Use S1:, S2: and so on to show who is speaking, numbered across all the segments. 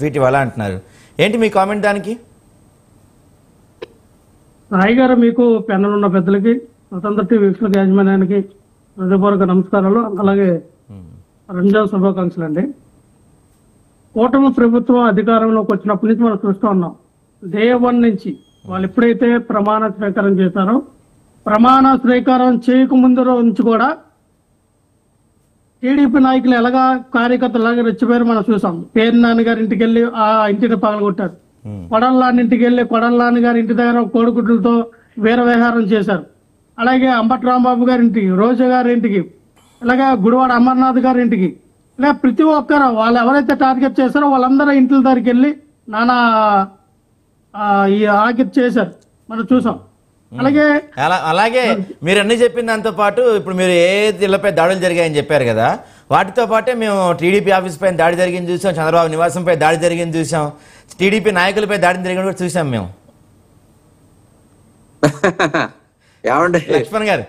S1: Feet ఇవ్వాలా అంటున్నారు. ఏంటి మీ కామెంట్ దానికి?
S2: సాయి గారు, మీకు ప్యానెల్ ఉన్న పెద్దలకి, స్వతంత్ర టీవీ వీక్షకుల యాజమాన్యానికి హృదయపూర్వక నమస్కారాలు, అలాగే రంజాన్ శుభాకాంక్షలు అండి. కూటమి ప్రభుత్వం అధికారంలోకి వచ్చినప్పటి నుంచి మనం చూస్తూ ఉన్నాం. డే 1 నుంచి వాళ్ళు ఎప్పుడైతే ప్రమాణ స్వీకారం చేశారో, ప్రమాణ స్వీకారం చేయకముందు నుంచి కూడా టీడీపీ నాయకులు ఎలాగా కార్యకర్తలు ఎలాగ రెచ్చిపోయారు మనం చూసాం. పేరు నాన్నగారి ఇంటికి వెళ్ళి ఆ ఇంటిని పగలగొట్టారు. కొడల్లాని ఇంటికి వెళ్ళి కొడల్లాని గారి ఇంటి దగ్గర కోడిగుడ్లతో వీరవిహారం చేశారు. అలాగే అంబటి రాంబాబు గారి ఇంటికి, రోజా గారి ఇంటికి, ఇలాగే గుడివాడ అమర్నాథ్ గారి ఇంటికి, ఇలా ప్రతి ఒక్కరు వాళ్ళు ఎవరైతే టార్గెట్ చేశారో వాళ్ళందరూ ఇంట్ల దగ్గరికి వెళ్ళి నానా ఈ ఆగిట్ చేశారు మనం చూసాం.
S1: అలాగే మీరు అన్ని చెప్పిన దాంతో పాటు ఇప్పుడు మీరు ఏ ఇళ్లపై దాడులు జరిగాయని చెప్పారు కదా, వాటితో పాటే మేము టీడీపీ ఆఫీస్ పైన దాడి జరిగింది చూసాం, చంద్రబాబు నివాసంపై దాడి జరిగింది చూసాం, టీడీపీ నాయకులపై దాడి జరిగింది కూడా చూసాం మేము. లక్ష్మణ్ గారు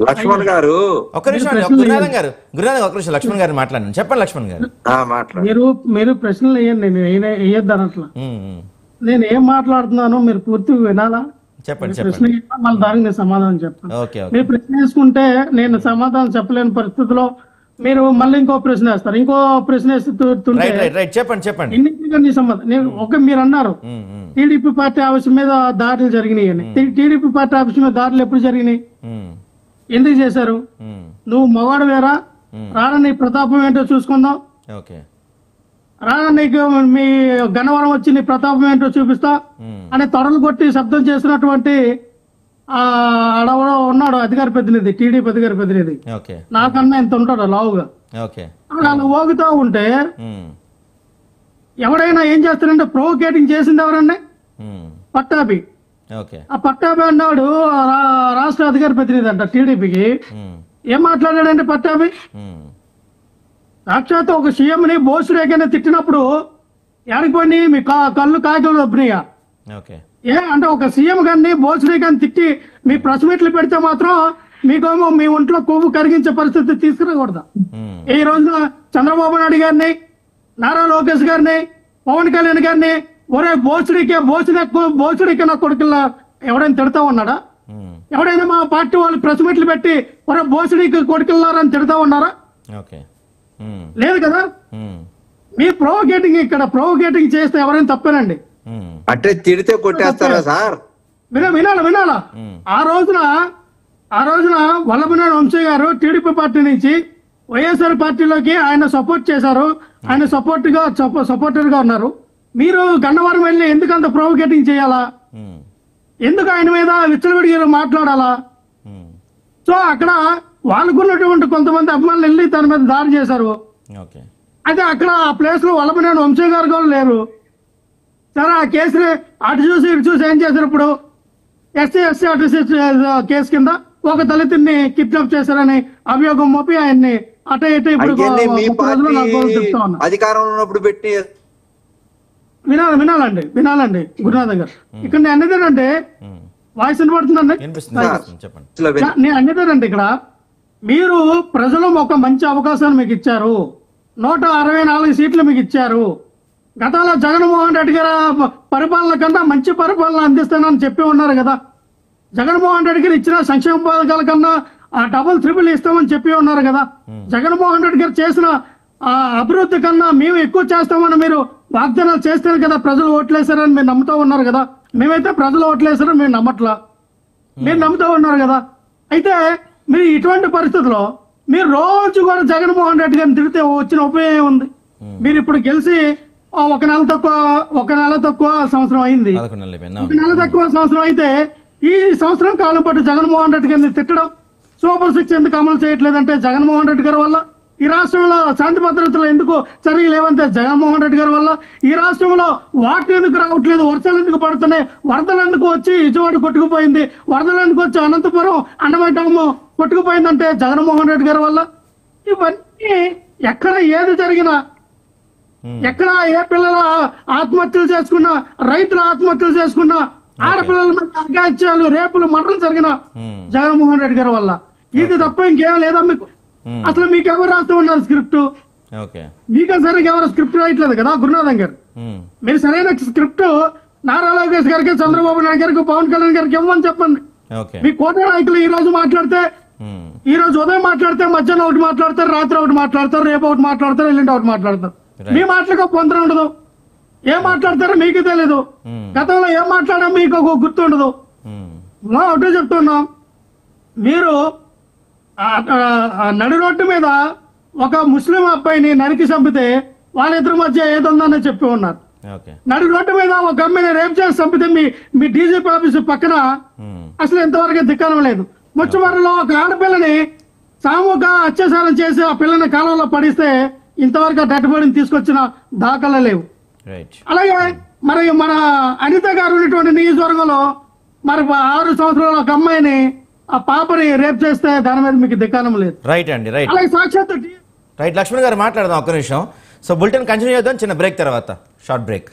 S3: లక్ష్మణ్ గారు
S1: ఒక్క నిమిషం, గురునాథం గారు ఒక్క నిమిషం లక్ష్మణ్ గారు మాట్లాడండి. చెప్పండి లక్ష్మణ్ గారు.
S2: మీరు ప్రశ్నలు వేయండి, నేను వేయొద్దాను అట్లా. నేను ఏం మాట్లాడుతున్నానో మీరు పూర్తిగా వినాలా?
S1: చెప్పండి.
S2: ప్రశ్న మళ్ళీ దానికి నేను సమాధానం చెప్తాను. మీరు ప్రశ్న వేసుకుంటే నేను సమాధానం చెప్పలేని పరిస్థితిలో మీరు మళ్ళీ ఇంకో ప్రశ్న వేస్తారు, ఇంకో ప్రశ్న వేస్తుంటే మీరు అన్నారు టీడీపీ పార్టీ ఆఫీస్ మీద దాడులు జరిగినాయి అని. టీడీపీ పార్టీ ఆఫీస్ మీద దాడులు ఎప్పుడు జరిగినాయి? ఎందుకు చేశారు? నువ్వు మగాడు వేరా, రారా నీ ప్రతాపం ఏంటో చూసుకుందాం, రానా నీకు మీ గన్నవరం వచ్చి నీ ప్రతాపం ఏంటో చూపిస్తా అని తొడలు కొట్టి శబ్దం చేసినటువంటి అడవలో ఉన్నాడు అధికార ప్రతినిధి, టీడీపీ అధికార ప్రతినిధి. నాకన్నా ఇంత ఉంటాడు లావుగా. అలా ఓగుతా ఉంటే ఎవడైనా ఏం చేస్తారంటే ప్రొవోకేటింగ్ చేసింది ఎవరన్నా? పట్టాభి. ఆ పట్టాభి అన్నాడు రాష్ట్ర అధికార ప్రతినిధి అంట టీడీపీకి. ఏం మాట్లాడాడంటే పట్టాభి, సాక్షాత్ ఒక సీఎంని బోసురేకనే తిట్టినప్పుడు ఎడకపోయి మీ కళ్ళు కాయలు దొబ్బినాయా? అంటే ఒక సీఎం గారిని బోసురేకని తిట్టి మీ ప్రెస్ మీట్లు పెడితే మాత్రం మీకేమో మీ ఒంట్లో కొవ్వు కరిగించే పరిస్థితి తీసుకురాకూడదు. ఈ రోజున చంద్రబాబు నాయుడు గారిని, నారా లోకేష్ గారిని, పవన్ కళ్యాణ్ గారిని ఒరే బోసుడికే నా కొడుకుల్లా ఎవడైనా తిడతా ఉన్నాడా? ఎవడైనా మా పార్టీ వాళ్ళు ప్రెస్ మీట్లు పెట్టి ఒరే బోసుడికి కొడుకుల్లారని తిడతా ఉన్నారా? లేదు కదా. మీ ప్రొవోకేటింగ్ ఇక్కడ ప్రొవోకేటింగ్ చేస్తే ఎవరైనా తప్పేనండి.
S3: అంటే తిడితే కొట్టేస్తారా సార్?
S2: వినాలా? ఆ రోజున వల్లభనేని వంశీ గారు టీడీపీ పార్టీ నుంచి వైఎస్ఆర్ పార్టీలోకి ఆయన సపోర్ట్ చేశారు, ఆయన సపోర్టర్ గా ఉన్నారు. మీరు గన్నవరం వెళ్ళి ఎందుకు అంత ప్రొవోకేటింగ్ చేయాలా? ఎందుకు ఆయన మీద విచ్చలవిడిగా మాట్లాడాలా? సో అక్కడ వాళ్ళకున్నటువంటి కొంతమంది అభిమానులు వెళ్ళి తన మీద దాడి చేశారు. అయితే అక్కడ ఆ ప్లేస్ లో వల్లభనేని వంశీ గారు కూడా లేరు. సరే ఆ కేసుని అటు చూసి ఇటు చూసి ఏం చేశారు? ఇప్పుడు ఎస్సీ కేసు కింద ఒక దళితుడిని కిడ్నాప్ చేశారని అభియోగం మోపి ఆయన్ని అటు ఇటు ఇప్పుడు
S3: అధికారంలో ఉన్నప్పుడు పెట్టి
S2: వినాలండి గురునాథం గారు. ఇక్కడ నేను అనేదేనంటే వాయిస్ వినపడుతుందండి. నేను అనేదేనండి ఇక్కడ మీరు ప్రజలు ఒక మంచి అవకాశాన్ని మీకు ఇచ్చారు, 164 సీట్లు మీకు ఇచ్చారు. గతంలో జగన్మోహన్ రెడ్డి గారు పరిపాలన కన్నా మంచి పరిపాలన అందిస్తానని చెప్పి ఉన్నారు కదా. జగన్మోహన్ రెడ్డి గారు ఇచ్చిన సంక్షేమ పథకాల కన్నా డబుల్ ట్రిపుల్ ఇస్తామని చెప్పి ఉన్నారు కదా. జగన్మోహన్ రెడ్డి గారు చేసిన అభివృద్ధి కన్నా మేము ఎక్కువ చేస్తామని మీరు వాగ్దానాలు చేస్తారు కదా. ప్రజలు ఓట్లేశారని మీరు నమ్ముతూ ఉన్నారు కదా. మేమైతే ప్రజలు ఓట్లేశారని మేము నమ్మట్లా, మీరు నమ్ముతూ ఉన్నారు కదా. అయితే మీరు ఇటువంటి పరిస్థితుల్లో మీరు రోజు కూడా జగన్మోహన్ రెడ్డి గారిని తిరిగితే వచ్చిన ఉపయోగం ఉంది? మీరు ఇప్పుడు గెలిచి ఒక నెల తక్కువ సంవత్సరం అయింది. ఒక నెల తక్కువ సంవత్సరం అయితే ఈ సంవత్సరం కాలం పాటు జగన్మోహన్ రెడ్డి గారిని తిట్టడం, సూపర్ 6 ఎందుకు అమలు చేయట్లేదంటే జగన్మోహన్ రెడ్డి గారి వల్ల. ఈ రాష్ట్రంలో శాంతి భద్రతలు ఎందుకు సరిగా లేవంటే జగన్మోహన్ రెడ్డి గారి వల్ల. ఈ రాష్ట్రంలో వాటర్ ఎందుకు రావట్లేదు, వర్షాలు ఎందుకు పడుతున్నాయి, వరదలు ఎందుకు వచ్చి విజయవాడ కొట్టుకుపోయింది, వరదలు ఎందుకు వచ్చి అనంతపురం అండమాన్ కొట్టుకుపోయిందంటే జగన్మోహన్ రెడ్డి గారి వల్ల. ఇవన్నీ ఎక్కడ ఏది జరిగినా, ఎక్కడ ఏ పిల్లల ఆత్మహత్యలు చేసుకున్నా, రైతుల ఆత్మహత్యలు చేసుకున్నా, ఆడపిల్లల మీద అగాత్యాలు, రేపులు, మరణం జరిగిన జగన్మోహన్ రెడ్డి గారి వల్ల. ఇది తప్ప ఇంకేం లేదా మీకు? అసలు మీకు ఎవరు రాస్తూ ఉన్నారు స్క్రిప్ట్?
S1: ఓకే.
S2: మీకు సరిగ్గా ఎవరు స్క్రిప్ట్ రాయట్లేదు కదా గురునాథం గారు. మీరు సరైన స్క్రిప్ట్ నారా లోకేష్ గారికి, చంద్రబాబు నాయుడు గారికి, పవన్ కళ్యాణ్ గారికి ఇవ్వమని చెప్పండి.
S1: ఓకే.
S2: మీ కోట నాయకులు ఈ రోజు మాట్లాడితే, ఈ రోజు ఉదయం మాట్లాడితే మధ్యాహ్నం ఒకటి మాట్లాడతారు, రాత్రి ఒకటి మాట్లాడతారు, రేపు ఒకటి మాట్లాడతారు, ఎల్లుండి ఒకటి మాట్లాడతారు. మీ మాటలకు పొందర ఉండదు. ఏం మాట్లాడతారో మీకు తెలీదు. గతంలో ఏం మాట్లాడో మీకు ఒక గుర్తు ఉండదు. ఒకటే చెప్తున్నాం, మీరు నడి రోడ్డు మీద ఒక ముస్లిం అబ్బాయిని నరికి చంపితే వాళ్ళిద్దరి మధ్య ఏదుందని చెప్పి ఉన్నారు. నడి రోడ్డు మీద ఒక అమ్మాయిని రేప్ చేసి చంపితే మీ డీజీపీ ఆఫీసు పక్కన అసలు ఇంతవరకు దిక్కనం లేదు. ముచ్చమర్రలో ఒక ఆడపిల్లని సామూహిక అత్యాచారం చేసి ఆ పిల్లని కాలంలో పడిస్తే ఇంతవరకు డెడ్ బాడీని తీసుకొచ్చిన దాఖలు లేవు. అలాగే మరి మన అనిత గారు ఉన్నటువంటి నియోజకవర్గంలో మరి 6 సంవత్సరాల ఒక అమ్మాయిని ఆ పాపని రేప్ చేస్తే దాని మీద మీకు దిక్కానం లేదు.
S1: రైట్ అండి, రైట్.
S2: అలాగే సాక్షాత్
S1: రైట్. లక్ష్మణ్ గారు మాట్లాడదాం ఒక్క నిమిషం. సో బులెటిన్ కంటిన్యూ చేద్దాం, చిన్న బ్రేక్ తర్వాత, షార్ట్ బ్రేక్.